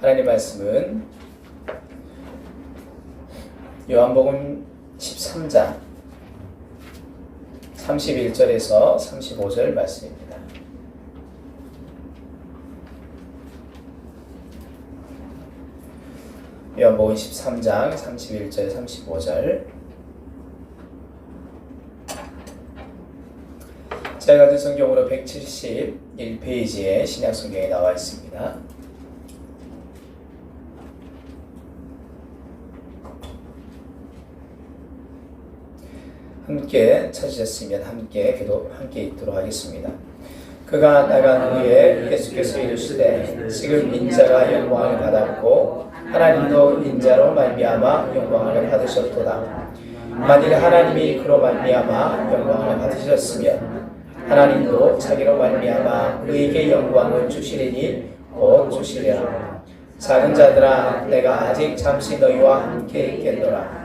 하나님 말씀은 요한복음 13장 31절에서 35절 말씀입니다. 요한복음 13장 31절 35절. 제가 가진 성경으로 171페이지에 신약 성경에 나와 있습니다. 함께 찾으셨으면 함께 있도록 하겠습니다. 그가 나간 후에 예수께서 이르시되 지금 인자가 영광을 받았고 하나님도 인자로 말미암아 영광을 받으셨도다. 만일 하나님이 그로 말미암아 영광을 받으셨으면 하나님도 자기로 말미암아 그에게 영광을 주시리니 곧 주시리라. 작은 자들아 내가 아직 잠시 너희와 함께 있겠노라.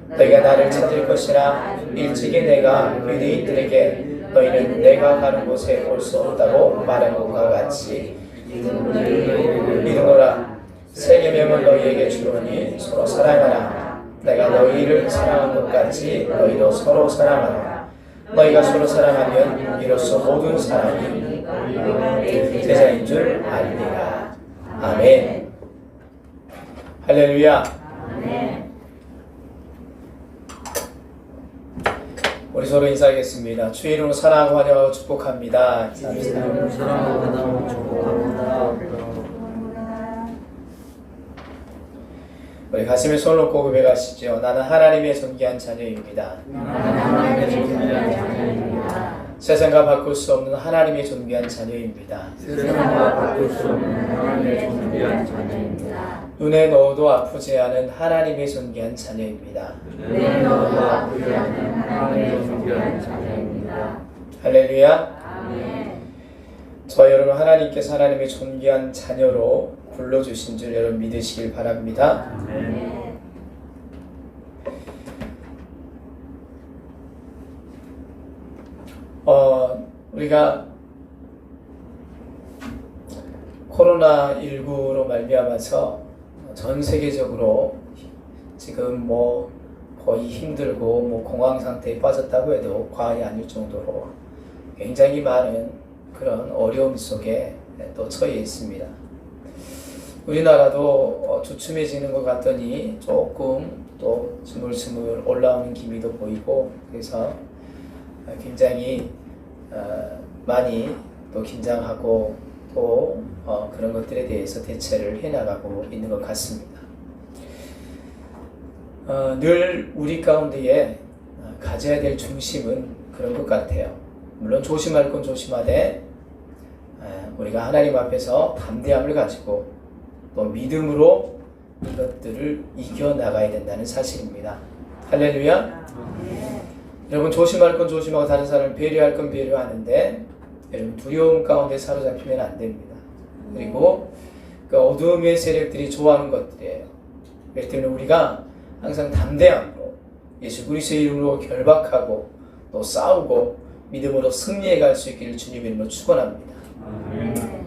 너희가 나를 찾을 것이나 일찍이 내가 유대인들에게 너희는 내가 가는 곳에 올 수 없다고 말한 것과 같이 믿으노라. 새 계명을 너희에게 주노니 서로 사랑하라. 내가 너희를 사랑한 것 같이 너희도 서로 사랑하라. 너희가 서로 사랑하면 이로써 모든 사람이 제자인 줄 알리라. 아멘. 할렐루야. 아멘. 우리 서로 인사하겠습니다. 주의 이름으로 사랑하고 환영하고 축복합니다. 주의 이름으로 사랑하고 환영하고 축복합니다. 우리 가슴에 손을 놓고 고백하시죠. 나는 하나님의 존귀한 자녀입니다. 세상과 바꿀 수 없는 하나님의 존귀한 자녀입니다. 세상과 바꿀 수 없는 하나님의 존귀한 자녀입니다. 눈에 넣어도 아프지 않은 하나님의 존귀한 자녀입니다. 눈에 넣어도 아프지 않은 하나님의 존귀한 자녀입니다. 할렐루야. 아멘. 저 여러분 하나님께서 하나님의 존귀한 자녀로 불러주신 줄 여러분 믿으시길 바랍니다. 아멘. 우리가 코로나19로 말미암아서 전 세계적으로 지금 거의 힘들고 공황 상태에 빠졌다고 해도 과언이 아닐 정도로 굉장히 많은 그런 어려움 속에 또 처해 있습니다. 우리나라도 주춤해지는 것 같더니 조금 또 스물스물 올라오는 기미도 보이고 그래서 굉장히 많이 또 긴장하고 또 그런 것들에 대해서 대처를 해나가고 있는 것 같습니다. 늘 우리 가운데에 가져야 될 중심은 그런 것 같아요. 물론 조심할 건 조심하되 우리가 하나님 앞에서 담대함을 가지고 또 믿음으로 이것들을 이겨나가야 된다는 사실입니다. 할렐루야. 여러분 조심할 건 조심하고 다른 사람을 배려할 건 배려하는데 여러분 두려움 가운데 사로잡히면 안 됩니다. 그리고 그 어둠의 세력들이 좋아하는 것들이에요. 그렇기 때문에 우리가 항상 담대함으로 예수 그리스도의 이름으로 결박하고 또 싸우고 믿음으로 승리해 갈 수 있기를 주님의 이름으로 축원합니다.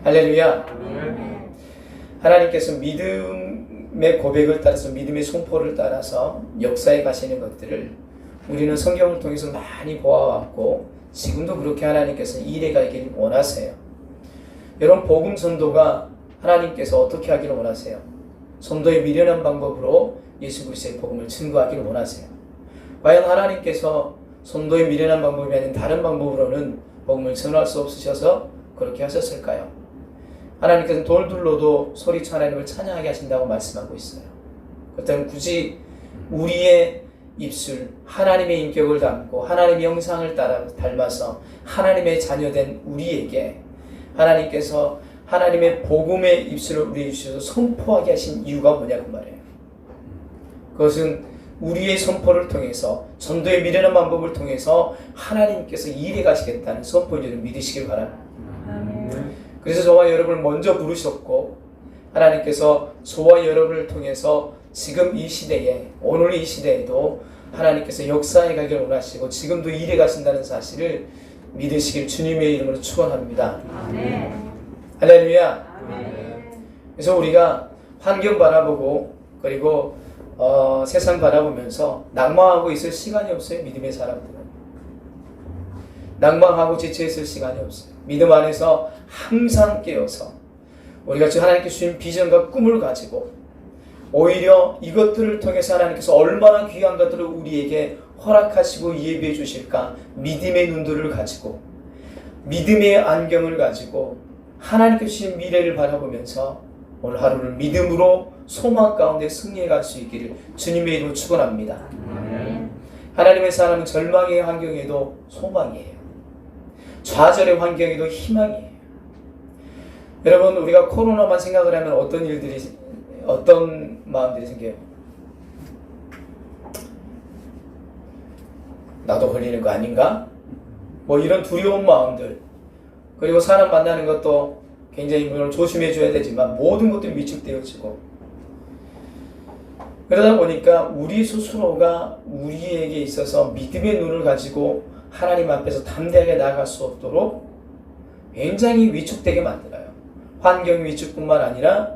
할렐루야. 하나님께서 믿음의 고백을 따라서 믿음의 선포를 따라서 역사에 가시는 것들을 우리는 성경을 통해서 많이 보아왔고 지금도 그렇게 하나님께서 일해 가기를 원하세요. 여러분 복음 전도가 하나님께서 어떻게 하기를 원하세요? 전도의 미련한 방법으로 예수 그리스도의 복음을 증거하기를 원하세요. 과연 하나님께서 전도의 미련한 방법이 아닌 다른 방법으로는 복음을 전할 수 없으셔서 그렇게 하셨을까요? 하나님께서는 돌들로도 소리쳐 하나님을 찬양하게 하신다고 말씀하고 있어요. 그렇다면 굳이 우리의 입술, 하나님의 인격을 담고 하나님의 형상을 닮아서 하나님의 자녀된 우리에게 하나님께서 하나님의 복음의 입술을 우리에게 주셔서 선포하게 하신 이유가 뭐냐고 말해요. 그것은 우리의 선포를 통해서 전도의 미련한 방법을 통해서 하나님께서 일해 가시겠다는 선포를 믿으시길 바랍니다. 그래서 저와 여러분을 먼저 부르셨고 하나님께서 저와 여러분을 통해서 지금 이 시대에 오늘 이 시대에도 하나님께서 역사해 가기를 원하시고 지금도 일해 가신다는 사실을 믿으시길 주님의 이름으로 축원합니다. 아멘. 할렐루야. 아멘. 그래서 우리가 환경 바라보고 그리고 세상 바라보면서 낭망하고 있을 시간이 없어요. 믿음의 사람들은 낭망하고 지쳐있을 시간이 없어요. 믿음 안에서 항상 깨어서 우리가 하나님께 주신 비전과 꿈을 가지고 오히려 이것들을 통해서 하나님께서 얼마나 귀한 것들을 우리에게 허락하시고 예비해 주실까 믿음의 눈들을 가지고 믿음의 안경을 가지고 하나님께 주신 미래를 바라보면서 오늘 하루를 믿음으로 소망 가운데 승리해 갈 수 있기를 주님의 이름으로 축원합니다. 하나님의 사람은 절망의 환경에도 소망이에요. 좌절의 환경에도 희망이에요. 여러분, 우리가 코로나만 생각을 하면 어떤 마음들이 생겨요? 나도 걸리는 거 아닌가? 뭐 이런 두려운 마음들, 그리고 사람 만나는 것도 굉장히 물론 조심해 줘야 되지만 모든 것들이 위축되어지고, 그러다 보니까 우리 스스로가 우리에게 있어서 믿음의 눈을 가지고 하나님 앞에서 담대하게 나아갈 수 없도록 굉장히 위축되게 만들어요. 환경 위축뿐만 아니라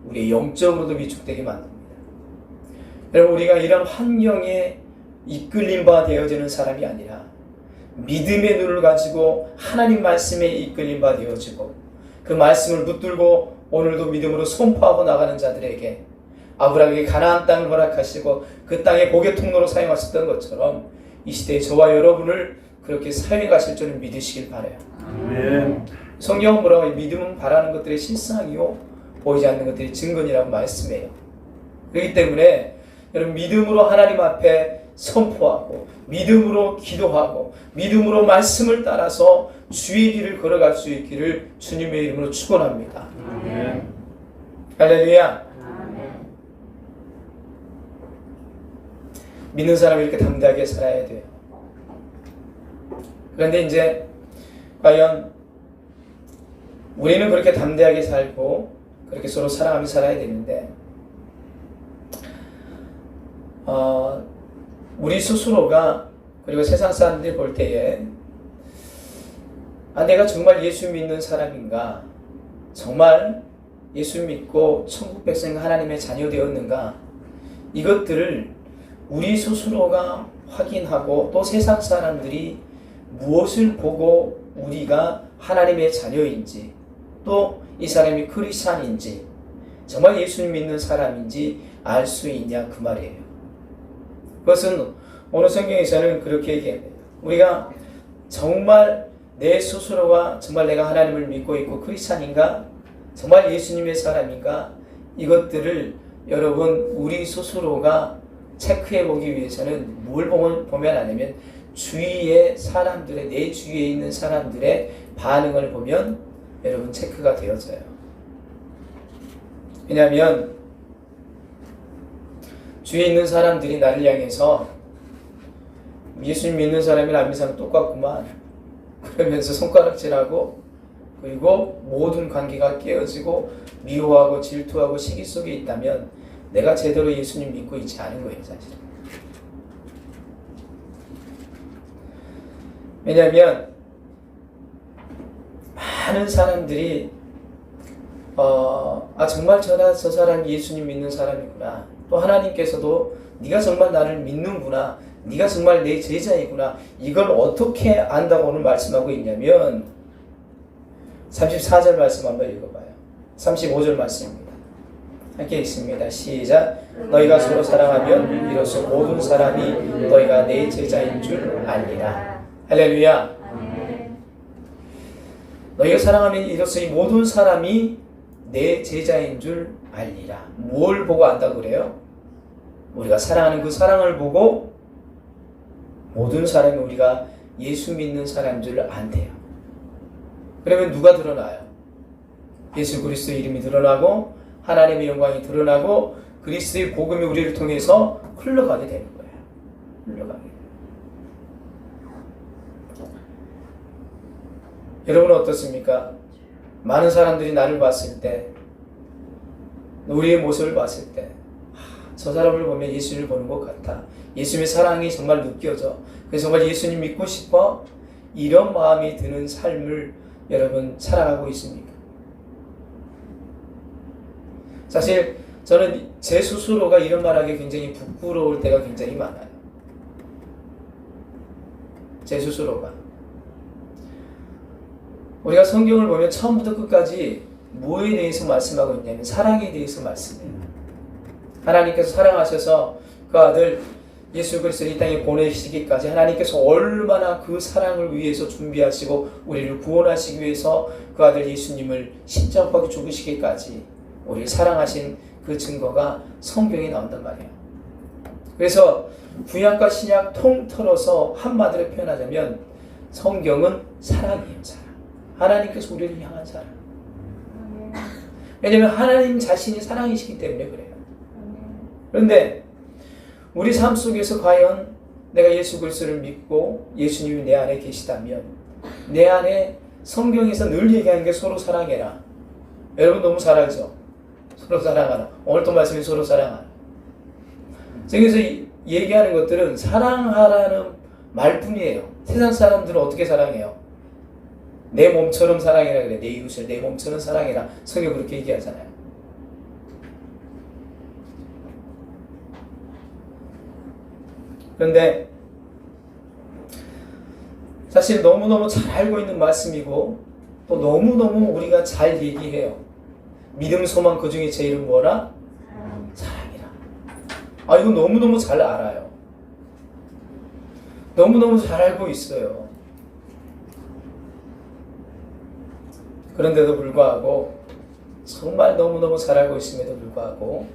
우리 영적으로도 위축되게 만듭니다. 여러분, 우리가 이런 환경에 이끌림 바 되어지는 사람이 아니라 믿음의 눈을 가지고 하나님 말씀에 이끌림 바 되어지고 그 말씀을 붙들고 오늘도 믿음으로 선포하고 나가는 자들에게 아브라함에게 가나안 땅을 허락하시고 그 땅의 복의 통로로 사용하셨던 것처럼 이 시대에 저와 여러분을 그렇게 사용해 가실 줄은 믿으시길 바라요. 아멘. 성경은 뭐라고 해요? 믿음은 바라는 것들의 실상이요 보이지 않는 것들의 증거니라고 말씀해요. 그렇기 때문에 여러분, 믿음으로 하나님 앞에 선포하고 믿음으로 기도하고 믿음으로 말씀을 따라서 주의 길을 걸어갈 수 있기를 주님의 이름으로 축원합니다. 아멘. 할렐루야. 아멘. 믿는 사람이 이렇게 담대하게 살아야 돼요. 그런데 이제 과연 우리는 그렇게 담대하게 살고 그렇게 서로 사랑하며 살아야 되는데 우리 스스로가 그리고 세상 사람들이 볼 때에 내가 정말 예수 믿는 사람인가, 정말 예수 믿고 천국 백성 하나님의 자녀 되었는가, 이것들을 우리 스스로가 확인하고 또 세상 사람들이 무엇을 보고 우리가 하나님의 자녀인지 또 이 사람이 크리스찬인지 정말 예수님 믿는 사람인지 알 수 있냐 그 말이에요. 그것은 어느 성경에서는 그렇게 얘기합니다. 우리가 정말 내 스스로가 정말 내가 하나님을 믿고 있고 크리스찬인가, 정말 예수님의 사람인가, 이것들을 여러분 우리 스스로가 체크해 보기 위해서는 뭘 보면 하냐면 주위의 사람들의, 내 주위에 있는 사람들의 반응을 보면 여러분 체크가 되어져요. 왜냐하면 주위에 있는 사람들이 나를 향해서 예수님 믿는 사람이랑 안 믿는 사람 똑같구만 그러면서 손가락질하고, 그리고 모든 관계가 깨어지고 미워하고 질투하고 시기 속에 있다면 내가 제대로 예수님 믿고 있지 않은 거예요, 사실은. 왜냐하면 많은 사람들이 정말 저 사람이 예수님 믿는 사람이구나, 또 하나님께서도 네가 정말 나를 믿는구나, 네가 정말 내 제자이구나, 이걸 어떻게 안다고 오늘 말씀하고 있냐면 34절 말씀 한번 읽어봐요. 35절 말씀입니다. 함께 읽습니다. 시작. 너희가 서로 사랑하면 이로써 모든 사람이 너희가 내 제자인 줄 알리라. 할렐루야. 너희가 사랑하면 이로써 이 모든 사람이 내 제자인 줄 알리라. 뭘 보고 안다고 그래요? 우리가 사랑하는 그 사랑을 보고 모든 사람이 우리가 예수 믿는 사람인 줄 안대요. 그러면 누가 드러나요? 예수 그리스도의 이름이 드러나고 하나님의 영광이 드러나고 그리스도의 복음이 우리를 통해서 흘러가게 되는 거예요. 흘러가게. 여러분은 어떻습니까? 많은 사람들이 나를 봤을 때, 우리의 모습을 봤을 때, 저 사람을 보면 예수님을 보는 것 같아. 예수님의 사랑이 정말 느껴져. 그래서 정말 예수님 믿고 싶어. 이런 마음이 드는 삶을 여러분 살아가고 있습니까? 사실 저는 제 스스로가 이런 말하기 굉장히 부끄러울 때가 굉장히 많아요. 제 스스로가. 우리가 성경을 보면 처음부터 끝까지 뭐에 대해서 말씀하고 있냐면 사랑에 대해서 말씀해요. 하나님께서 사랑하셔서 그 아들 예수 그리스도를 이 땅에 보내시기까지 하나님께서 얼마나 그 사랑을 위해서 준비하시고 우리를 구원하시기 위해서 그 아들 예수님을 십자가에 죽으시기까지 우리를 사랑하신 그 증거가 성경에 나온단 말이에요. 그래서 구약과 신약 통틀어서 한마디로 표현하자면 성경은 사랑이에요. 사랑. 하나님께서 우리를 향한 사랑. 왜냐하면 하나님 자신이 사랑이시기 때문에 그래요. 그런데 우리 삶 속에서 과연 내가 예수 그리스도를 믿고 예수님이 내 안에 계시다면 내 안에 성경에서 늘 얘기하는 게 서로 사랑해라. 여러분 너무 잘 알죠? 서로 사랑하라. 오늘 또 말씀이 서로 사랑하라. 여기서 얘기하는 것들은 사랑하라는 말뿐이에요. 세상 사람들은 어떻게 사랑해요? 내 몸처럼 사랑해라 그래. 내 이웃을 내 몸처럼 사랑해라. 성경 그렇게 얘기하잖아요. 그런데 사실 너무너무 잘 알고 있는 말씀이고 또 너무너무 우리가 잘 얘기해요. 믿음, 소망 그 중에 제일은 뭐라? 사랑이라. 아, 이거 너무너무 잘 알아요. 너무너무 잘 알고 있어요. 그런데도 불구하고 정말 너무너무 잘 알고 있음에도 불구하고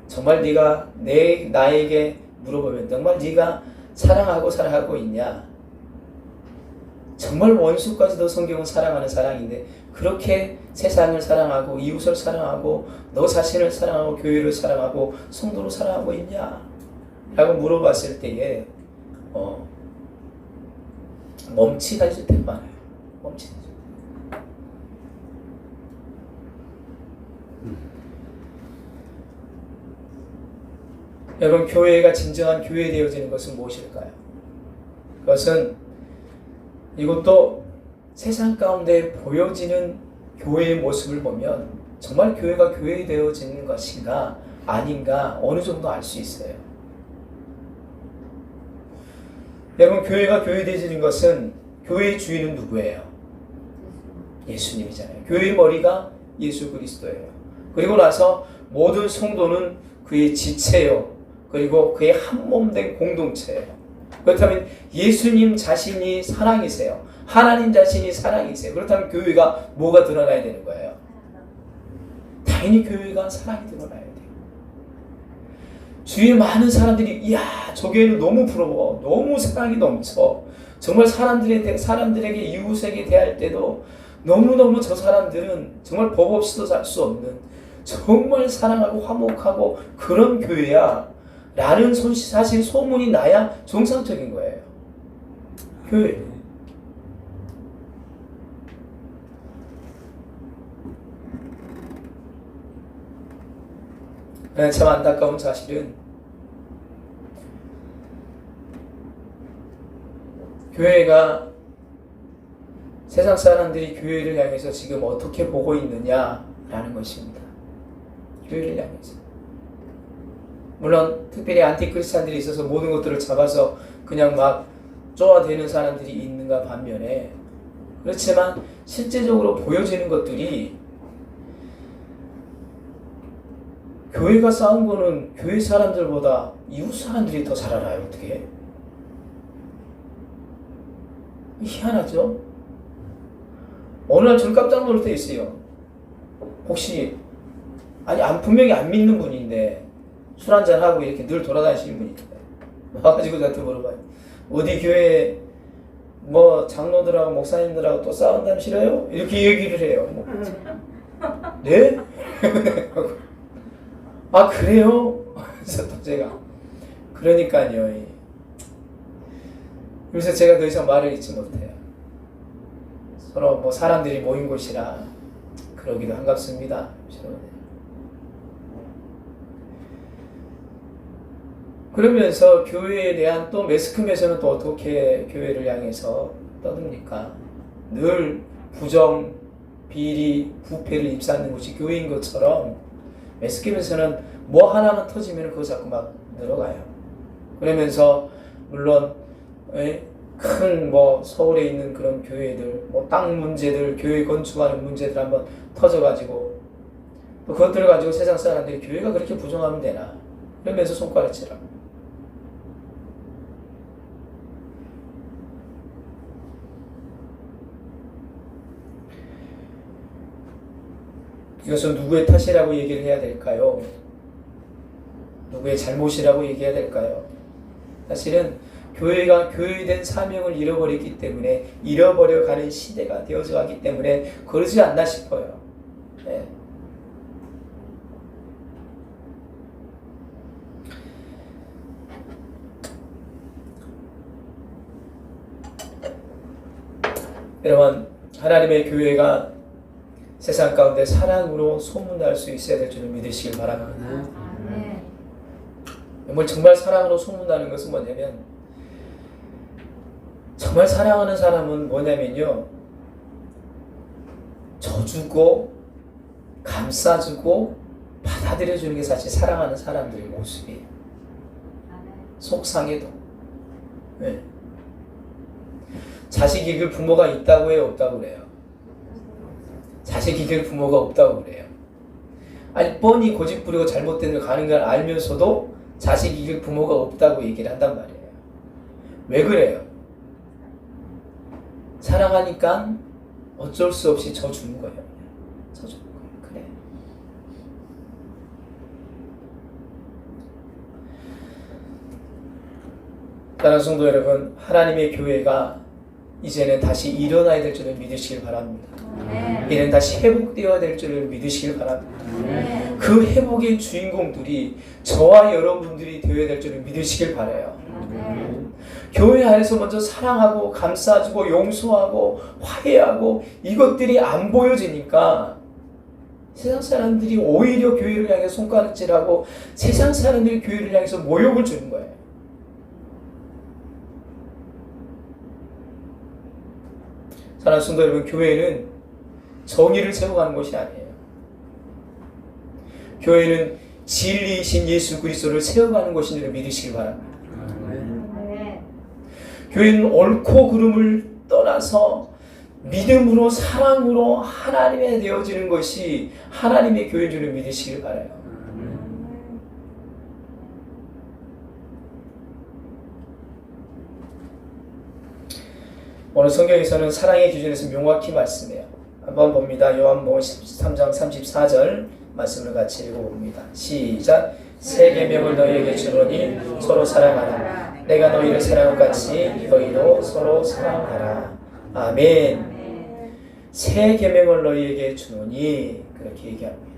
정말 네가 나에게 물어보면 정말 네가 사랑하고 있냐? 정말 원수까지도 성경은 사랑하는 사랑인데 그렇게 세상을 사랑하고 이웃을 사랑하고 너 자신을 사랑하고 교회를 사랑하고 성도를 사랑하고 있냐? 라고 물어봤을 때에 멈칫하실 때가 많아요. 멈칫하실 때. 여러분 교회가 진정한 교회 되어지는 것은 무엇일까요? 그것은 이것도 세상 가운데 보여지는 교회의 모습을 보면 정말 교회가 교회 되어지는 것인가 아닌가 어느 정도 알 수 있어요. 여러분 교회가 교회 되어지는 것은 교회의 주인은 누구예요? 예수님이잖아요. 교회의 머리가 예수 그리스도예요. 그리고 나서 모든 성도는 그의 지체요. 그리고 그의 한몸된 공동체예요. 그렇다면 예수님 자신이 사랑이세요. 하나님 자신이 사랑이세요. 그렇다면 교회가 뭐가 드러나야 되는 거예요? 당연히 교회가 사랑이 드러나야 돼요. 주위에 많은 사람들이 이야 저 교회는 너무 부러워. 너무 사랑이 넘쳐. 정말 사람들에게 이웃에게 대할 때도 너무너무 저 사람들은 정말 법 없이도 살 수 없는 정말 사랑하고 화목하고 그런 교회야 라는 사실 소문이 나야 정상적인 거예요. 교회. 참 안타까운 사실은 교회가 세상 사람들이 교회를 향해서 지금 어떻게 보고 있느냐라는 것입니다. 교회를 향해서. 물론 특별히 안티크리스찬들이 있어서 모든 것들을 잡아서 그냥 막 쪼아대는 사람들이 있는가 반면에 그렇지만 실제적으로 보여지는 것들이 교회가 쌓은 거는 교회 사람들보다 이웃 사람들이 더 잘 알아요. 어떻게? 희한하죠? 어느 날 저는 깜짝 놀랄 때 있어요. 혹시 분명히 안 믿는 분인데 술 한잔하고 이렇게 늘 돌아다니시는 분이 있는데 와가지고 저한테 물어봐요. 어디 교회 뭐 장로들하고 목사님들하고 또 싸운다면 싫어요? 이렇게 얘기를 해요. 뭐. 네? 아 그래요? 그래서 또 제가 그러니까요. 그래서 제가 더 이상 말을 잇지 못해요. 서로 뭐 사람들이 모인 곳이라 그러기도 한갑습니다. 그러면서 교회에 대한 또 매스컴에서는 또 어떻게 교회를 향해서 떠듭니까? 늘 부정, 비리, 부패를 입사하는 곳이 교회인 것처럼 메스김에서는 뭐 하나만 터지면 그거 자꾸 막 늘어가요. 그러면서 물론 큰 뭐 서울에 있는 그런 교회들, 뭐 땅 문제들, 교회 건축하는 문제들 한번 터져가지고 또 그것들을 가지고 세상 사람들이 교회가 그렇게 부정하면 되나? 그러면서 손가락질하고. 이것은 누구의 탓이라고 얘기를 해야 될까요? 누구의 잘못이라고 얘기해야 될까요? 사실은 교회가 교회된 사명을 잃어버렸기 때문에 잃어버려가는 시대가 되어서 가기 때문에 그러지 않나 싶어요. 네. 여러분, 하나님의 교회가 세상 가운데 사랑으로 소문날 수 있어야 될 줄을 믿으시길 바랍니다. 정말 사랑으로 소문나는 것은 뭐냐면, 정말 사랑하는 사람은 뭐냐면요, 져주고 감싸주고 받아들여주는 게 사실 사랑하는 사람들의 모습이에요. 속상해도. 네. 자식 이길 부모가 있다고 해요, 없다고 그래요? 자식 이길 부모가 없다고 그래요. 아니, 뻔히 고집부리고 잘못된 일 가는 걸 알면서도 자식 이길 부모가 없다고 얘기를 한단 말이에요. 왜 그래요? 사랑하니까 어쩔 수 없이 져주는 거예요. 져주는 거예요. 그래. 사랑하는 성도 여러분, 하나님의 교회가 이제는 다시 일어나야 될 줄을 믿으시길 바랍니다. 이제는 다시 회복되어야 될 줄을 믿으시길 바랍니다. 그 회복의 주인공들이 저와 여러분들이 되어야 될 줄을 믿으시길 바라요. 교회 안에서 먼저 사랑하고 감싸주고 용서하고 화해하고 이것들이 안 보여지니까 세상 사람들이 오히려 교회를 향해 손가락질하고 세상 사람들이 교회를 향해서 모욕을 주는 거예요. 사랑하는 성도 여러분, 교회는 정의를 세워가는 것이 아니에요. 교회는 진리이신 예수 그리스도를 세워가는 것인 줄 믿으시길 바랍니다. 교회는 옳고 그름을 떠나서 믿음으로 사랑으로 하나님의 되어지는 것이 하나님의 교회인 줄 믿으시길 바라요. 오늘 성경에서는 사랑의 기준에서 명확히 말씀해요. 한번 봅니다. 요한복음 13장 34절 말씀을 같이 읽어봅니다. 시작. 새 계명을 너희에게 주노니 서로 사랑하라. 내가 너희를 사랑한 같이 너희도 서로 사랑하라. 아멘. 새 계명을 너희에게 주노니 그렇게 얘기합니다.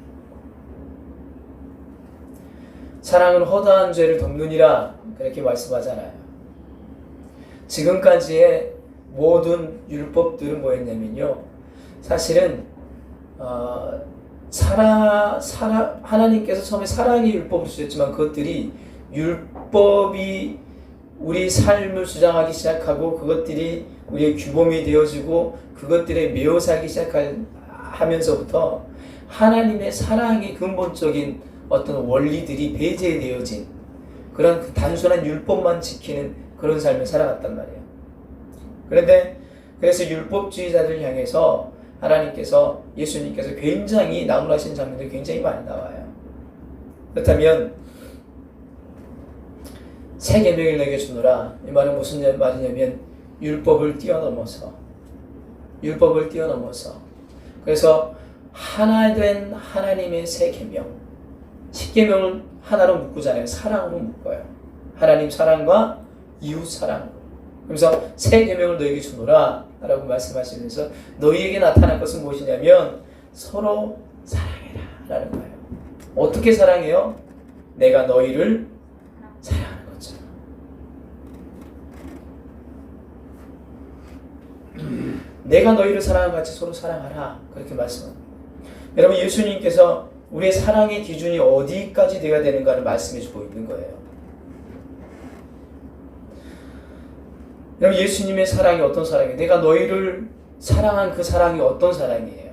사랑은 허다한 죄를 덮느니라 그렇게 말씀하잖아요. 지금까지의 모든 율법들은 뭐였냐면요, 사실은 하나님께서 처음에 사랑의 율법을 주셨지만 그것들이 율법이 우리 삶을 주장하기 시작하고 그것들이 우리의 규범이 되어지고 그것들에 매여 살기 시작하면서부터 하나님의 사랑의 근본적인 어떤 원리들이 배제되어진 그런 단순한 율법만 지키는 그런 삶을 살아갔단 말이에요. 그래서 율법주의자들 향해서 하나님께서, 예수님께서 굉장히 나무라신 장면들이 굉장히 많이 나와요. 그렇다면 새 계명을 내게 주노라, 이 말은 무슨 말이냐면 율법을 뛰어넘어서 그래서 하나 된 하나님의 새 계명, 10계명을 하나로 묶잖아요. 사랑으로 묶어요. 하나님 사랑과 이웃 사랑. 그래서 새 계명을 너희에게 주노라 라고 말씀하시면서 너희에게 나타날 것은 무엇이냐면 서로 사랑해라 라는 거예요. 어떻게 사랑해요? 내가 너희를 사랑하는 것처럼. 내가 너희를 사랑한 같이 서로 사랑하라 그렇게 말씀합니다. 여러분, 예수님께서 우리의 사랑의 기준이 어디까지 되어야 되는가를 말씀해 주고 있는 거예요. 여러분, 예수님의 사랑이 어떤 사랑이에요? 내가 너희를 사랑한 그 사랑이 어떤 사랑이에요?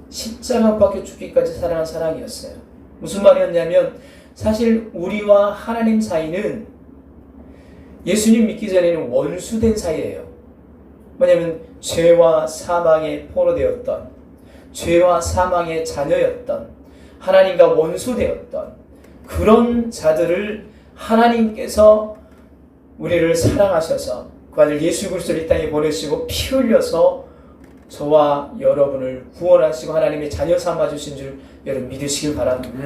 십자가 못 박혀 죽기까지 사랑한 사랑이었어요. 무슨 말이었냐면 사실 우리와 하나님 사이는 예수님 믿기 전에는 원수된 사이예요. 뭐냐면 죄와 사망에 포로되었던, 죄와 사망의 자녀였던, 하나님과 원수되었던 그런 자들을 하나님께서 우리를 사랑하셔서 그 아들 예수 그리스도를 이 땅에 보내시고 피 흘려서 저와 여러분을 구원하시고 하나님의 자녀 삼아주신 줄 여러분 믿으시길 바랍니다.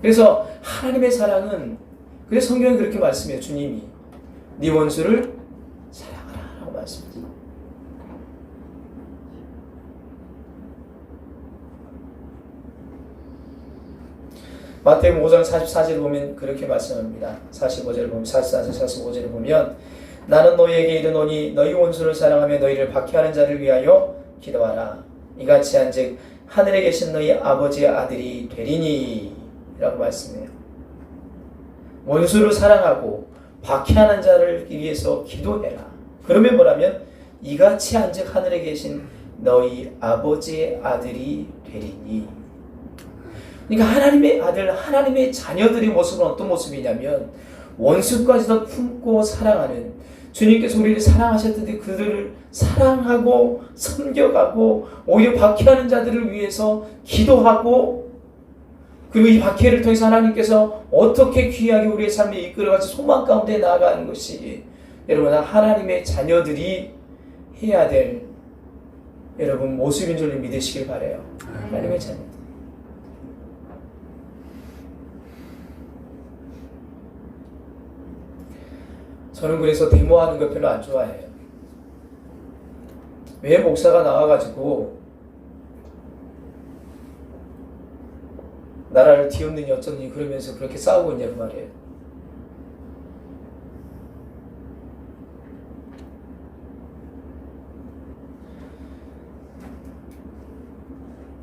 그래서 하나님의 사랑은, 그래서 성경이 그렇게 말씀해요. 주님이 네 원수를 사랑하라 라고 말씀해요. 마태복음 5장 44절을 보면 그렇게 말씀합니다. 45절을 보면 44절 45절을 보면 나는 너희에게 이르노니 너희 원수를 사랑하며 너희를 박해하는 자를 위하여 기도하라. 이같이 한즉 하늘에 계신 너희 아버지의 아들이 되리니 라고 말씀해요. 원수를 사랑하고 박해하는 자를 위해서 기도해라. 그러면 뭐라면 이같이 한즉 하늘에 계신 너희 아버지의 아들이 되리니. 그러니까 하나님의 아들, 하나님의 자녀들의 모습은 어떤 모습이냐면 원수까지도 품고 사랑하는, 주님께서 우리를 사랑하셨는데 그들을 사랑하고 섬겨가고 오히려 박해하는 자들을 위해서 기도하고, 그리고 이 박해를 통해서 하나님께서 어떻게 귀하게 우리의 삶에 이끌어가서 소망 가운데 나아가는 것이 여러분 하나님의 자녀들이 해야 될 여러분 모습인 줄 믿으시길 바라요. 하나님의 자녀들. 저는 그래서 데모하는 거 별로 안 좋아해요. 왜 목사가 나와가지고 나라를 뒤엎느니 어쩌느니 그러면서 그렇게 싸우고 있냐고 말이에요.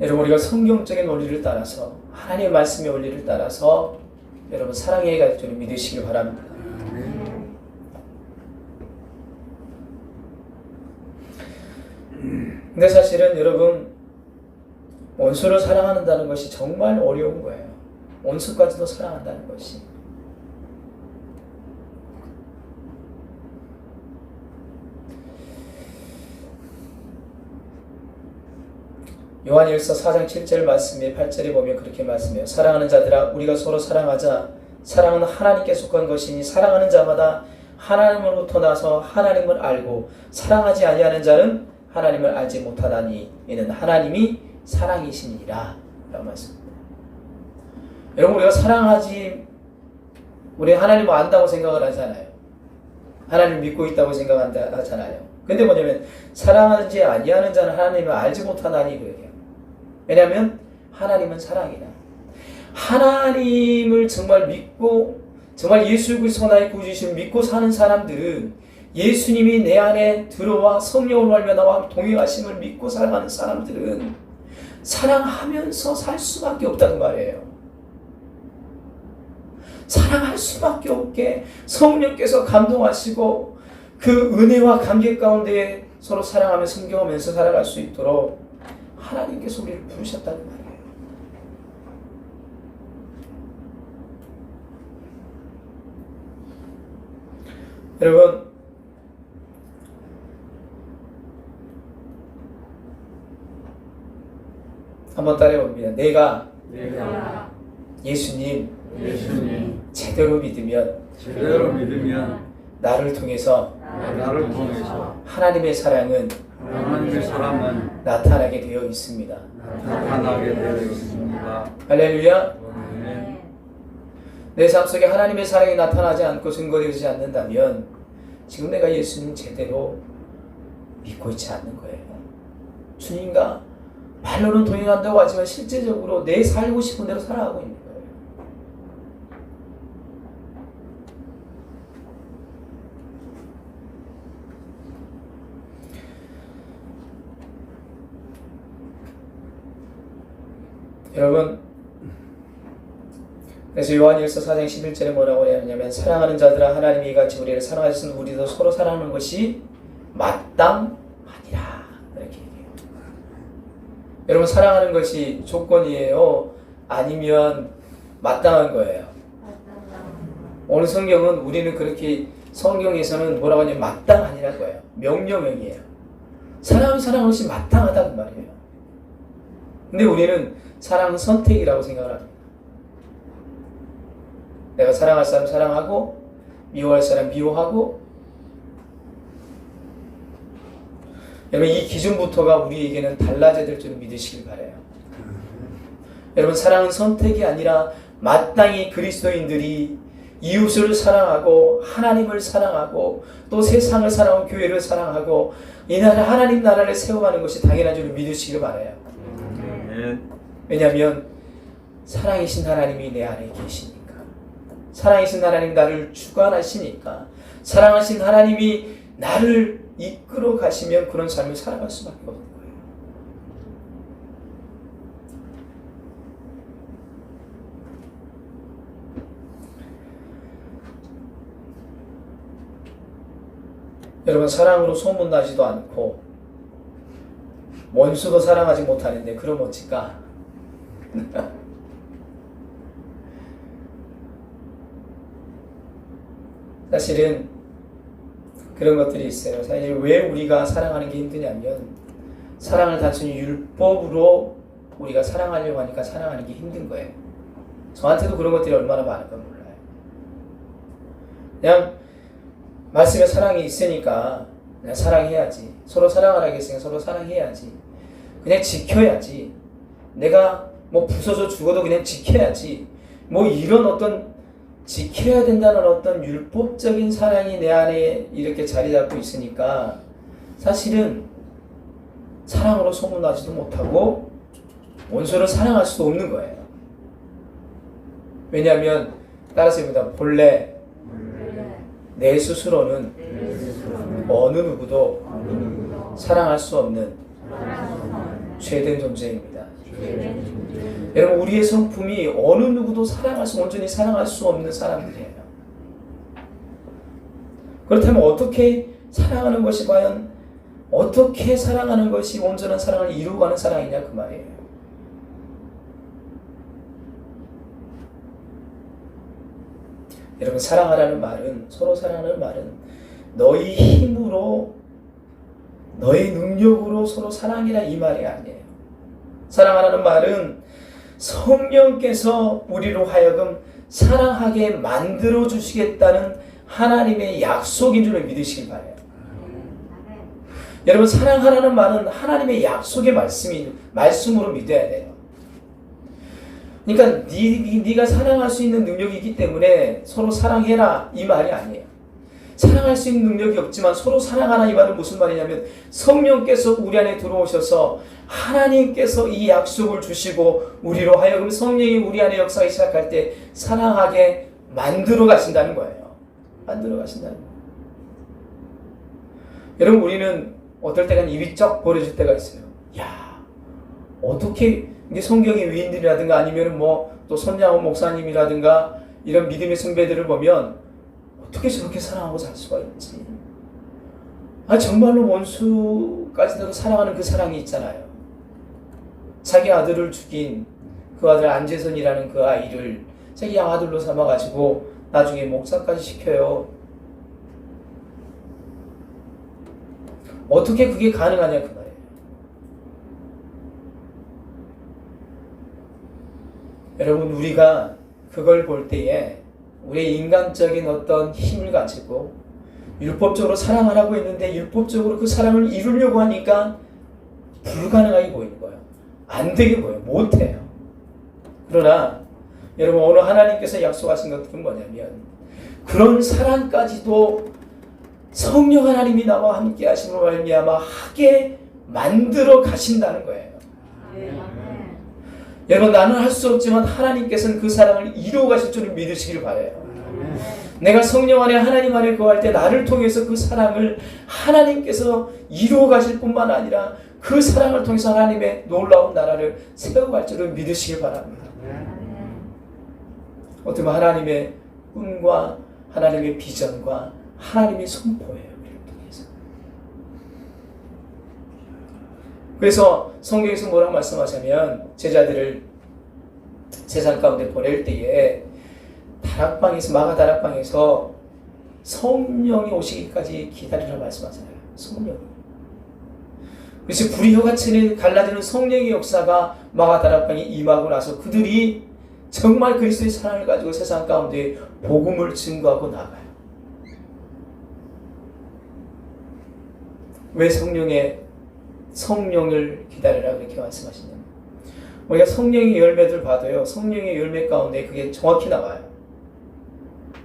여러분 우리가 성경적인 원리를 따라서 하나님의 말씀의 원리를 따라서 여러분 사랑해야 할 줄 믿으시길 바랍니다. 근데 사실은 여러분 원수를 사랑한다는 것이 정말 어려운 거예요. 원수까지도 사랑한다는 것이. 요한일서 4장 7절 말씀에 8절에 보면 그렇게 말씀해요. 사랑하는 자들아 우리가 서로 사랑하자. 사랑은 하나님께 속한 것이니 사랑하는 자마다 하나님으로부터 나서 하나님을 알고 사랑하지 아니하는 자는 하나님을 알지 못하다니 이는 하나님이 사랑이시니라 라고 말씀합니다. 여러분 우리가 사랑하지, 우리 하나님을 안다고 생각을 하잖아요. 하나님을 믿고 있다고 생각하잖아요. 근데 뭐냐면 사랑하지 아니하는 자는 하나님을 알지 못하다니 그래요. 왜냐하면 하나님은 사랑이다. 하나님을 정말 믿고 정말 예수 그리스도 나의 구주이심을 믿고 사는 사람들은 예수님이 내 안에 들어와 성령으로 말미암아 나와 동행하심을 믿고 살아가는 사람들은 사랑하면서 살 수밖에 없다는 말이에요. 사랑할 수밖에 없게 성령께서 감동하시고 그 은혜와 감격 가운데 서로 사랑하며 섬겨하면서 살아갈 수 있도록 하나님께서 우리를 부르셨다는 말이에요. 여러분 한번 따라해봅니다. 내가 예수님 제대로 믿으면 나를 통해서 하나님의 사랑은 나타나게 되어 있습니다. 할렐루야. 내 삶 속에 하나님의 사랑이 나타나지 않고 증거되지 않는다면 지금 내가 예수님 제대로 믿고 있지 않는 거예요. 주님과 말로는 동행한다고 하지만 실제적으로 내 살고 싶은 대로 살아가고 있는 거예요. 여러분 그래서 요한일서 4장 11절에 뭐라고 하냐면 사랑하는 자들아 하나님이 같이 우리를 사랑하셨으면 우리도 서로 사랑하는 것이 마땅하니라 이렇게 얘기해요. 여러분 사랑하는 것이 조건이에요? 아니면 마땅한 거예요? 오늘 성경은 우리는 그렇게 성경에서는 뭐라고 하냐면 마땅하니라는 거예요. 명령형이에요. 사랑은 사랑 없이 마땅하다는 말이에요. 근데 우리는 사랑은 선택이라고 생각을 합니다. 내가 사랑할 사람 사랑하고 미워할 사람 미워하고 여러분 이 기준부터가 우리에게는 달라져야 될 줄 믿으시길 바라요. 여러분 사랑은 선택이 아니라 마땅히 그리스도인들이 이웃을 사랑하고 하나님을 사랑하고 또 세상을 사랑하고 교회를 사랑하고 이 나라 하나님 나라를 세워가는 것이 당연한 줄 믿으시길 바라요. 왜냐하면 사랑이신 하나님이 내 안에 계시니까, 사랑이신 하나님 나를 주관하시니까, 사랑하신 하나님이 나를 이끌어 가시면 그런 삶을 살아갈 수밖에 없는 거예요. 여러분 사랑으로 소문나지도 않고 원수도 사랑하지 못하는데 그럼 어찌까? 사실은 그런 것들이 있어요. 사실 왜 우리가 사랑하는 게 힘드냐면 사랑을 단순히 율법으로 우리가 사랑하려고 하니까 사랑하는 게 힘든 거예요. 저한테도 그런 것들이 얼마나 많은가 몰라요. 그냥 말씀에 사랑이 있으니까 그냥 사랑해야지. 서로 사랑하라고 했으니까 서로 사랑해야지. 그냥 지켜야지. 내가 뭐 부서져 죽어도 그냥 지켜야지. 뭐 이런 어떤 지켜야 된다는 어떤 율법적인 사랑이 내 안에 이렇게 자리 잡고 있으니까 사실은 사랑으로 소문나지도 못하고 원수를 사랑할 수도 없는 거예요. 왜냐하면 따라서입니다. 본래 내 스스로는 어느 누구도 사랑할 수 없는 죄된 존재입니다. 여러분 우리의 성품이 어느 누구도 온전히 사랑할 수 없는 사람들이에요. 그렇다면 어떻게 사랑하는 것이 과연 어떻게 사랑하는 것이 온전한 사랑을 이루어가는 사랑이냐 그 말이에요. 여러분 사랑하라는 말은 서로 사랑하는 말은 너희 힘으로 너희 능력으로 서로 사랑이라 이 말이 아니에요. 사랑하라는 말은 성령께서 우리로 하여금 사랑하게 만들어 주시겠다는 하나님의 약속인 줄 믿으시길 바라요. 여러분 사랑하라는 말은 하나님의 약속의 말씀으로 믿어야 돼요. 그러니까 네가 사랑할 수 있는 능력이 있기 때문에 서로 사랑해라 이 말이 아니에요. 사랑할 수 있는 능력이 없지만 서로 사랑하라 이 말은 무슨 말이냐면 성령께서 우리 안에 들어오셔서 하나님께서 이 약속을 주시고 우리로 하여금 성령이 우리 안에 역사하기 시작할 때 사랑하게 만들어 가신다는 거예요. 만들어 가신다는 거예요. 여러분 우리는 어떨 때는 입이 쩍 벌어질 때가 있어요. 야, 어떻게 이게 성경의 위인들이라든가 아니면 뭐 또 손양호 목사님이라든가 이런 믿음의 선배들을 보면 어떻게 저렇게 사랑하고 살 수가 있지? 정말로 원수까지도 사랑하는 그 사랑이 있잖아요. 자기 아들을 죽인 그 아들 안재선이라는 그 아이를 자기 양아들로 삼아가지고 나중에 목사까지 시켜요. 어떻게 그게 가능하냐 그 말이에요. 여러분 우리가 그걸 볼 때에 우리의 인간적인 어떤 힘을 가지고 율법적으로 사랑하라고 했는데 율법적으로 그 사랑을 이루려고 하니까 불가능하게 보이는 거예요. 안 되게 보여요. 못해요. 그러나 여러분 오늘 하나님께서 약속하신 것들은 뭐냐면 그런 사랑까지도 성령 하나님이 나와 함께 하심으로 말미암아 하게 만들어 가신다는 거예요. 여러분 나는 할 수 없지만 하나님께서는 그 사랑을 이루어 가실 줄을 믿으시길 바라요. 내가 성령 안에 하나님 안에 거할 때 나를 통해서 그 사랑을 하나님께서 이루어 가실 뿐만 아니라 그 사랑을 통해서 하나님의 놀라운 나라를 세워갈 줄을 믿으시길 바랍니다. 어떻게 보면 하나님의 꿈과 하나님의 비전과 하나님의 선포예요. 우리를 통해서. 그래서 성경에서 뭐라고 말씀하시면 제자들을 세상 가운데 보낼 때에 다락방에서 마가 다락방에서 성령이 오시기까지 기다리라 말씀하잖아요. 성령. 그래서 불이 혀같이 갈라지는 성령의 역사가 마가 다락방에 임하고 나서 그들이 정말 그리스도의 사랑을 가지고 세상 가운데 복음을 증거하고 나가요. 왜 성령을 기다리라 그렇게 말씀하시냐면 우리가 성령의 열매들 봐도요. 성령의 열매 가운데 그게 정확히 나와요.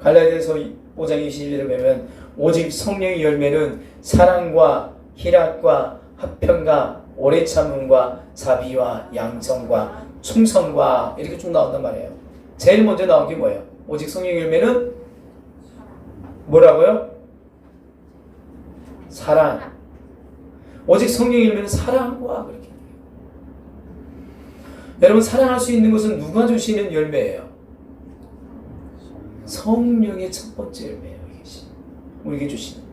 갈라디아서 5장 21절에 보면 오직 성령의 열매는 사랑과 희락과 화평과 오래 참음과 자비와 양성과 충성과 이렇게 쭉 나온단 말이에요. 제일 먼저 나온 게 뭐예요? 오직 성령의 열매는 뭐라고요? 사랑. 오직 성령의 열매는 사랑과 그렇게. 여러분 사랑할 수 있는 것은 누가 주시는 열매예요? 성령의 첫 번째 열매예요. 우리에게 주시는.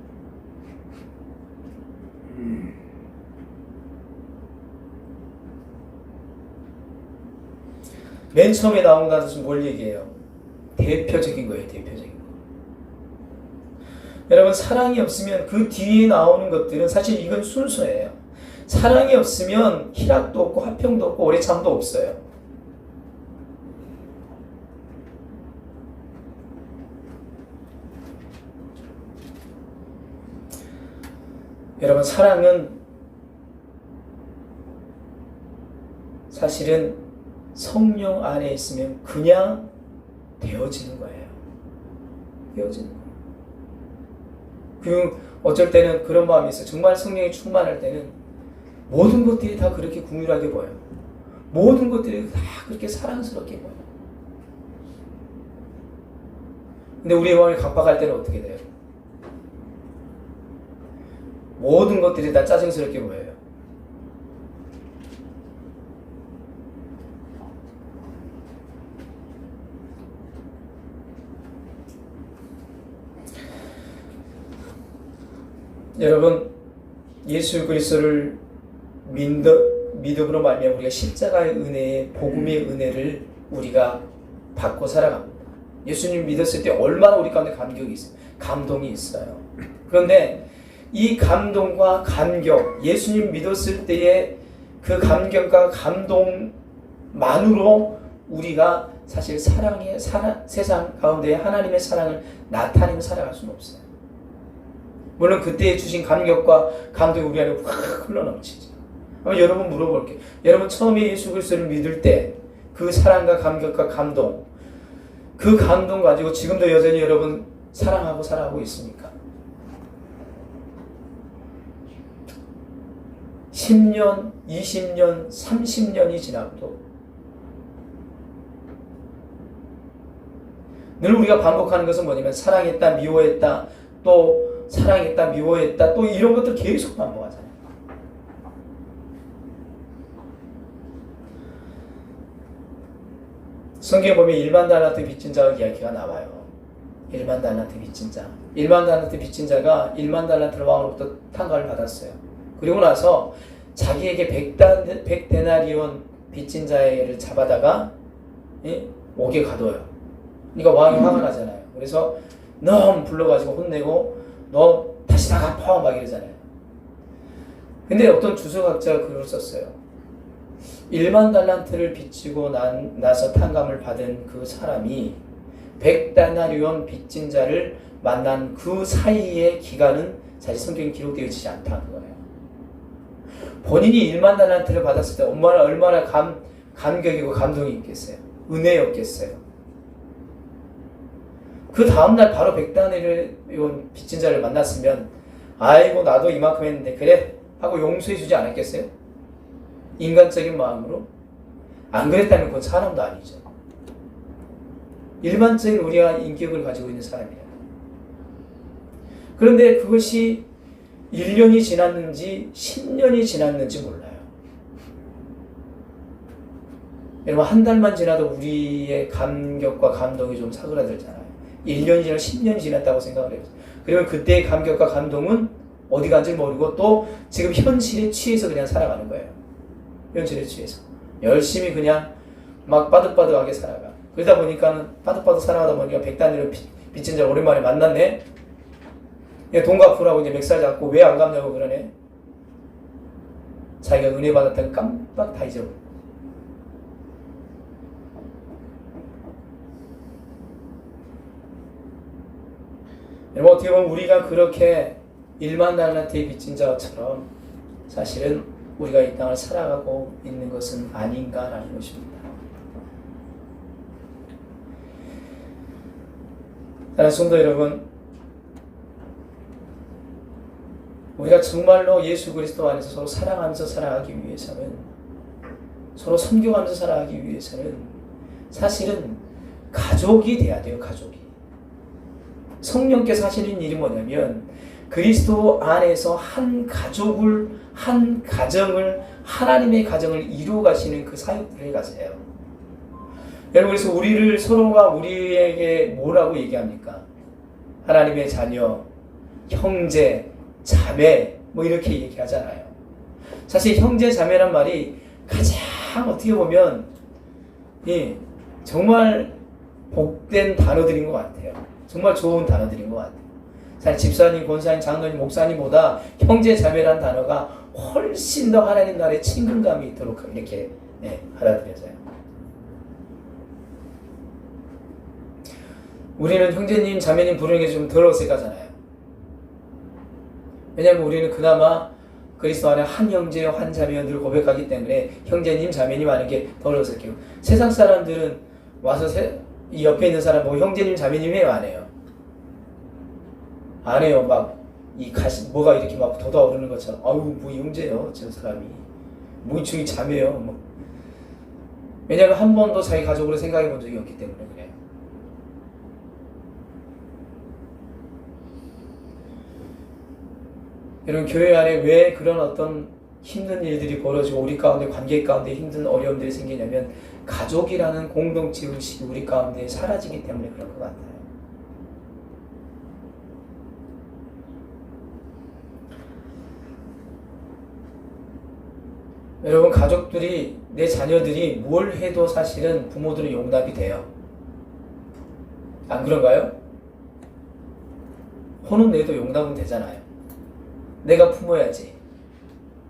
맨 처음에 나온 것은 뭘 얘기해요? 대표적인 거예요. 대표적인 거. 여러분 사랑이 없으면 그 뒤에 나오는 것들은 사실 이건 순서예요. 사랑이 없으면 희락도 없고 화평도 없고 오래 참도 없어요. 여러분 사랑은 사실은 성령 안에 있으면 그냥 되어지는 거예요. 되어지는 거예요. 그 어쩔 때는 그런 마음이 있어요. 정말 성령이 충만할 때는 모든 것들이 다 그렇게 긍휼하게 보여요. 모든 것들이 다 그렇게 사랑스럽게 보여요. 근데 우리의 마음이 각박할 때는 어떻게 돼요? 모든 것들이 다 짜증스럽게 보여요. 여러분 예수 그리스도를 믿음으로 말미암아 우리가 십자가의 은혜에 복음의 은혜를 우리가 받고 살아갑니다. 예수님 믿었을 때 얼마나 우리 가운데 감격이 있어요. 감동이 있어요. 그런데 이 감동과 감격, 예수님 믿었을 때의 그 감격과 감동만으로 우리가 사실 세상 가운데 하나님의 사랑을 나타내며 살아갈 수는 없어요. 물론 그때 주신 감격과 감동이 우리 안에 확 흘러넘치죠. 여러분 물어볼게요. 여러분 처음에 예수 그리스도를 믿을 때 그 사랑과 감격과 감동, 그 감동 가지고 지금도 여전히 여러분 사랑하고 살아가고 있습니까? 10년, 20년, 30년이 지나도 늘 우리가 반복하는 것은 뭐냐면 사랑했다, 미워했다, 또 사랑했다, 미워했다, 또 이런 것들 계속 반복하잖아요. 성경에 보면 1만 달란트 빚진 자 이야기가 나와요. 1만 달란트 빚진 자. 1만 달란트 빚진 자가 1만 달란트를 왕으로부터 탕감을 받았어요. 그리고 나서 자기에게 100데나리온 빚진 자를 잡아다가 옥에 가둬요. 그러니까 왕이 화가 나잖아요. 그래서 너무 불러가지고 혼내고 너 다시 다 갚아 막 이러잖아요. 근데 어떤 주석학자가 글을 썼어요. 1만 달란트를 빚지고 나서 탕감을 받은 그 사람이 100데나리온 빚진 자를 만난 그 사이의 기간은 사실 성경에 기록되어 있지 않다는 거예요. 본인이 1만 달란트를 받았을 때 얼마나 감격이고 감동이 있겠어요. 은혜였겠어요. 그 다음날 바로 100데나리온 빚진 자를 만났으면 아이고 나도 이만큼 했는데 그래 하고 용서해주지 않았겠어요? 인간적인 마음으로? 안 그랬다면 그건 사람도 아니죠. 일반적인 우리가 인격을 가지고 있는 사람이에요. 그런데 그것이 1년이 지났는지 10년이 지났는지 몰라요. 여러분 한 달만 지나도 우리의 감격과 감동이 좀 사그라들잖아요. 1년이 지나 10년이 지났다고 생각을 해요. 그러면 그때의 감격과 감동은 어디 간지 모르고 또 지금 현실에 취해서 그냥 살아가는 거예요. 현실에 취해서 열심히 그냥 막 빠득빠득하게 살아가. 그러다 보니까는 빠득빠득 살아가다 보니까 백단위로 빚진 자 오랜만에 만났네. 돈 갚으라고 이제 맥살 잡고 왜 안 갚냐고 그러네. 자기가 은혜 받았다는 깜빡 다 잊어버려. 여러분 어떻게 보면 우리가 그렇게 1만 달란트의 빚진 자처럼 사실은 우리가 이 땅을 살아가고 있는 것은 아닌가라는 것입니다. 사랑하는 성도 여러분, 우리가 정말로 예수 그리스도 안에서 서로 사랑하면서 살아가기 위해서는, 서로 섬겨가면서 살아가기 위해서는 사실은 가족이 돼야 돼요. 가족이. 성령께서 하시는 일이 뭐냐면 그리스도 안에서 한 가족을, 한 가정을, 하나님의 가정을 이루어 가시는 그 사역들을 가세요. 여러분, 그래서 우리를 서로가 우리에게 뭐라고 얘기합니까? 하나님의 자녀, 형제, 자매 뭐 이렇게 얘기하잖아요. 사실 형제, 자매란 말이 가장 어떻게 보면 정말 복된 단어들인 것 같아요. 정말 좋은 단어들인 것 같아요. 사실 집사님, 권사님, 장로님, 목사님보다 형제, 자매란 단어가 훨씬 더 하나님 나라의 친근감이 있도록 이렇게 받아들여져요. 우리는 형제님, 자매님 부르는 게 좀 덜 어색하잖아요. 왜냐하면 우리는 그나마 그리스도 안에 한 형제요, 한 자매요 늘 고백하기 때문에 형제님, 자매님 하는 게 덜 어색해요. 세상 사람들은 와서 이 옆에 있는 사람 보고 형제님, 자매님 해요, 안 해요? 안 해요. 막 이 가시 뭐가 이렇게 막 돋아오르는 것처럼, 아유 뭐 형제요, 저 사람이 뭐 저기 자매요. 뭐. 왜냐하면 한 번도 자기 가족으로 생각해 본 적이 없기 때문에 그래요. 여러분, 교회 안에 왜 그런 어떤 힘든 일들이 벌어지고 우리 가운데, 관계 가운데 힘든 어려움들이 생기냐면 가족이라는 공동체 의식이 우리 가운데 사라지기 때문에 그런 것 같아요. 여러분, 가족들이, 내 자녀들이 뭘 해도 사실은 부모들은 용납이 돼요. 안 그런가요? 혼은 내도 용납은 되잖아요. 내가 품어야지.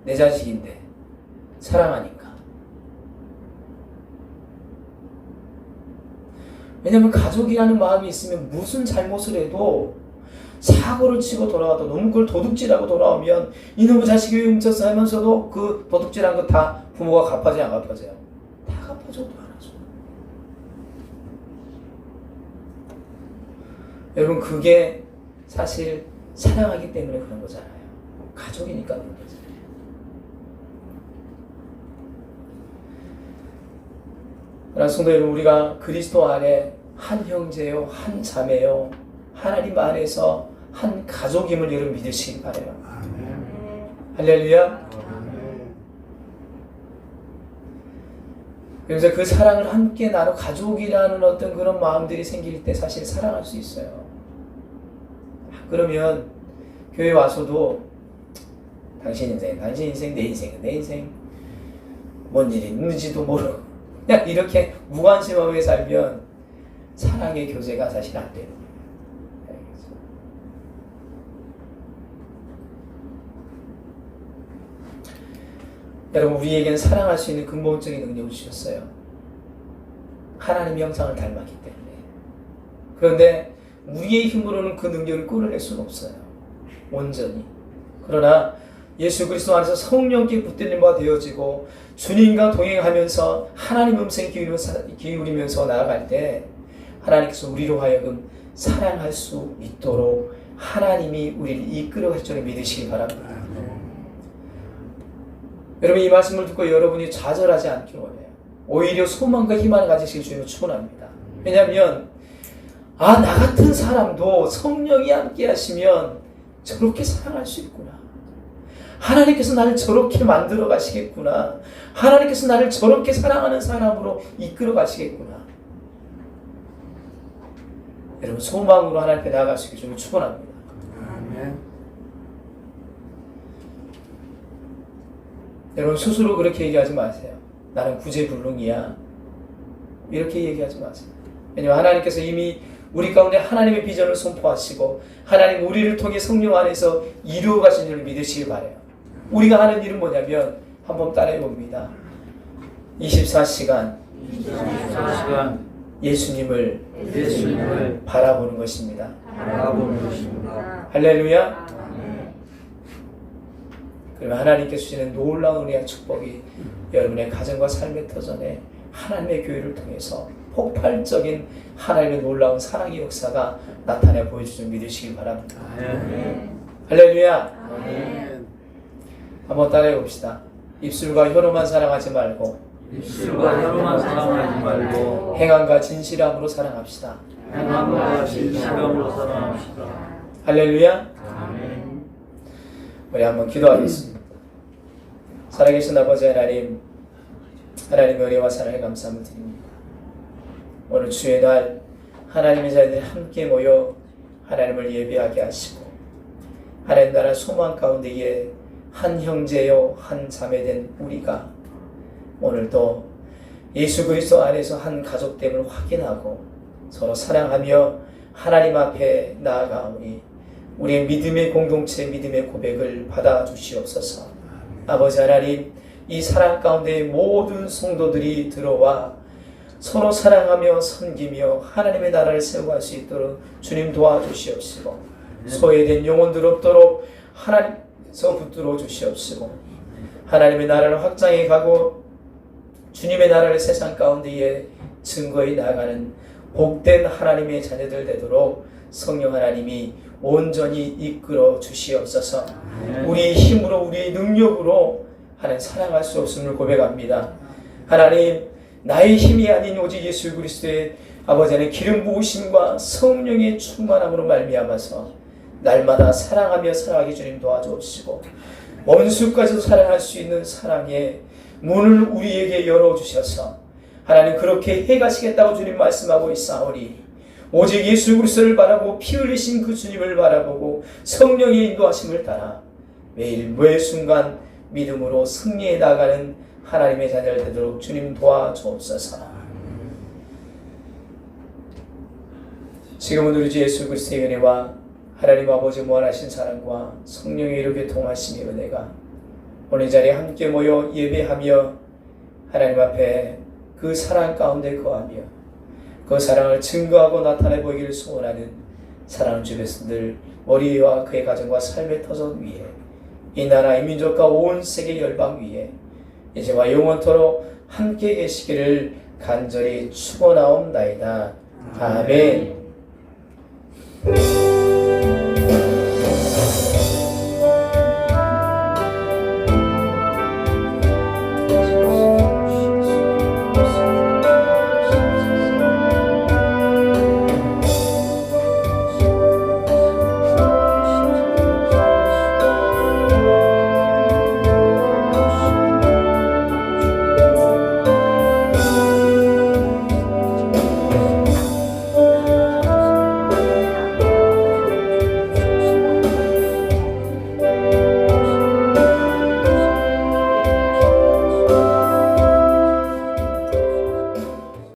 내 자식인데. 사랑하니까. 왜냐면 가족이라는 마음이 있으면 무슨 잘못을 해도 사고를 치고 돌아와도 너무 그걸 도둑질하고 돌아오면 이놈의 자식이 왜 훔쳤어 하면서도 그 도둑질한 거 다 부모가 갚아줘요, 안 갚아줘요? 다 갚아줘도 안 하죠. 여러분, 그게 사실 사랑하기 때문에 그런 거잖아요. 가족이니까 그런 거잖아요. 그러나 성도 여러분, 우리가 그리스도 안에 한 형제요, 한 자매요, 하나님 안에서 한 가족임을 여러분 믿으시기 바라요. 할렐루야. 그래서 그 사랑을 함께 나눠 가족이라는 어떤 그런 마음들이 생길 때 사실 사랑할 수 있어요. 그러면 교회 와서도 당신 인생, 내 인생, 내 인생 뭔 일이 있는지도 모르고 그냥 이렇게 무관심하게 살면 사랑의 교제가 사실 안 돼요. 여러분, 우리에게는 사랑할 수 있는 근본적인 능력을 주셨어요. 하나님의 형상을 닮았기 때문에. 그런데 우리의 힘으로는 그 능력을 끌어낼 수는 없어요. 온전히. 그러나 예수 그리스도 안에서 성령께 붙들림 바 되어지고 주님과 동행하면서 하나님 음성 기울이면서 나아갈 때 하나님께서 우리로 하여금 사랑할 수 있도록 하나님이 우리를 이끌어 갈 줄을 믿으시기 바랍니다. 여러분, 이 말씀을 듣고 여러분이 좌절하지 않기를 원해요. 오히려 소망과 희망을 가지시길 주님을 축원합니다. 왜냐하면 나 같은 사람도 성령이 함께 하시면 저렇게 사랑할 수 있구나. 하나님께서 나를 저렇게 만들어 가시겠구나. 하나님께서 나를 저렇게 사랑하는 사람으로 이끌어 가시겠구나. 여러분, 소망으로 하나님께 나아갈 수 있게 주님을 축원합니다. 아멘. 여러분 스스로 그렇게 얘기하지 마세요. 나는 구제불능이야. 이렇게 얘기하지 마세요. 왜냐하면 하나님께서 이미 우리 가운데 하나님의 비전을 선포하시고 하나님 우리를 통해 성령 안에서 이루어 가신 줄 믿으시길 바라요. 우리가 하는 일은 뭐냐면 한번 따라해 봅니다. 24시간 예수님을 바라보는 것입니다. 할렐루야. 그러면 하나님께서 주시는 놀라운 은혜와 축복이 여러분의 가정과 삶의 터전에 하나님의 교회를 통해서 폭발적인 하나님의 놀라운 사랑의 역사가 나타내 보여주는 믿으시길 바랍니다. 할렐루야. 한번 따라해 봅시다. 입술과 혀로만 사랑하지 말고 행함과 진실함으로 사랑합시다. 할렐루야. 우리 한번 기도하겠습니다. 살아계신 아버지 하나님, 하나님의 은혜와 사랑에 감사함을 드립니다. 오늘 주의 날 하나님의 자녀들이 함께 모여 하나님을 예배하게 하시고 하나님 나라 소망 가운데에 한 형제요 한 자매된 우리가 오늘도 예수 그리스도 안에서 한 가족됨을 확인하고 서로 사랑하며 하나님 앞에 나아가오니 우리의 믿음의 공동체, 믿음의 고백을 받아주시옵소서. 아버지 하나님, 이 사랑 가운데 모든 성도들이 들어와 서로 사랑하며 섬기며 하나님의 나라를 세워갈 수 있도록 주님 도와주시옵시고 소외된 영혼들 없도록 하나님께서 붙들어 주시옵시고 하나님의 나라를 확장해 가고 주님의 나라를 세상 가운데에 증거해 나가는 복된 하나님의 자녀들 되도록 성령 하나님이 온전히 이끌어 주시옵소서. 우리의 힘으로 우리의 능력으로 하나님 사랑할 수 없음을 고백합니다. 하나님 나의 힘이 아닌 오직 예수 그리스도의 아버지의 기름 부으심과 성령의 충만함으로 말미암아서 날마다 사랑하며 살아가기 주님 도와주옵시고 원수까지도 사랑할 수 있는 사랑의 문을 우리에게 열어주셔서 하나님 그렇게 해가시겠다고 주님 말씀하고 있사오니 오직 예수 그리스도를 바라보고 피 흘리신 그 주님을 바라보고 성령의 인도하심을 따라 매일 매 순간 믿음으로 승리해 나가는 하나님의 자녀를 되도록 주님 도와주옵소서. 지금은 우리 주 예수 그리스도의 은혜와 하나님 아버지 무한하신 사랑과 성령의 이렇게 통하심의 은혜가 오늘 자리에 함께 모여 예배하며 하나님 앞에 그 사랑 가운데 거하며 그 사랑을 증거하고 나타내 보이기를 소원하는 사랑하는 주 백성들 머리와 그의 가정과 삶의 터전 위에 이 나라 이 민족과 온 세계 열방 위에 이제와 영원토록 함께 계시기를 간절히 축원하옵나이다. 아멘.